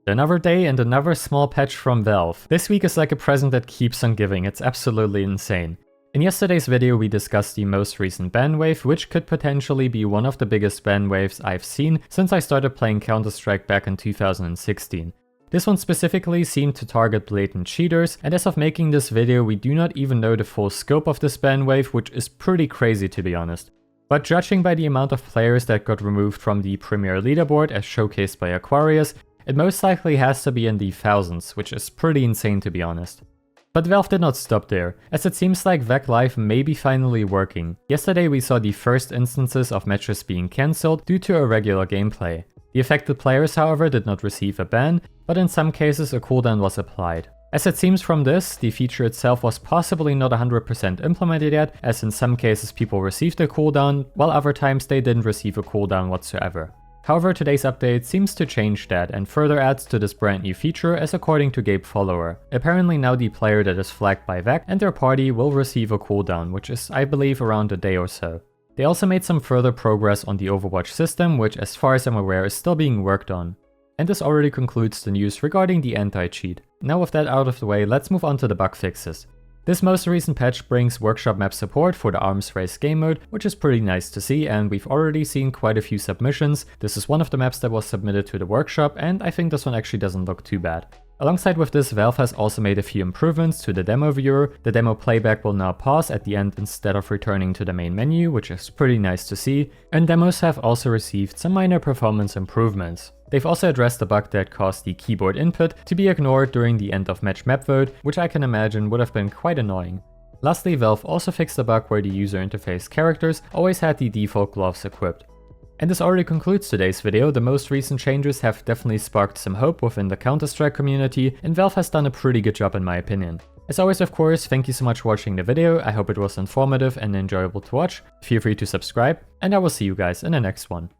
Another day and another small patch from Valve. This week is like a present that keeps on giving, it's absolutely insane. In yesterday's video we discussed the most recent ban wave, which could potentially be one of the biggest ban waves I've seen since I started playing Counter-Strike back in 2016. This one specifically seemed to target blatant cheaters, and as of making this video we do not even know the full scope of this ban wave, which is pretty crazy to be honest. But judging by the amount of players that got removed from the Premier leaderboard as showcased by Aquarius, it most likely has to be in the thousands, which is pretty insane to be honest. But Valve did not stop there, as it seems like VAC Live may be finally working. Yesterday we saw the first instances of matches being cancelled due to irregular gameplay. The affected players however did not receive a ban, but in some cases a cooldown was applied. As it seems from this, the feature itself was possibly not 100% implemented yet, as in some cases people received a cooldown, while other times they didn't receive a cooldown whatsoever. However, today's update seems to change that and further adds to this brand new feature, as according to Gabefollower. Apparently now the player that is flagged by VAC and their party will receive a cooldown, which is I believe around a day or so. They also made some further progress on the Overwatch system, which as far as I'm aware is still being worked on. And this already concludes the news regarding the anti-cheat. Now with that out of the way, let's move on to the bug fixes. This most recent patch brings workshop map support for the arms race game mode, which is pretty nice to see, and we've already seen quite a few submissions. This is one of the maps that was submitted to the workshop, and I think this one actually doesn't look too bad. Alongside with this, Valve has also made a few improvements to the demo viewer. The demo playback will now pause at the end instead of returning to the main menu, which is pretty nice to see, and demos have also received some minor performance improvements. They've also addressed the bug that caused the keyboard input to be ignored during the end of match map vote, which I can imagine would have been quite annoying. Lastly, Valve also fixed the bug where the user interface characters always had the default gloves equipped. And this already concludes today's video. The most recent changes have definitely sparked some hope within the Counter-Strike community, and Valve has done a pretty good job in my opinion. As always, of course, thank you so much for watching the video. I hope it was informative and enjoyable to watch. Feel free to subscribe, and I will see you guys in the next one.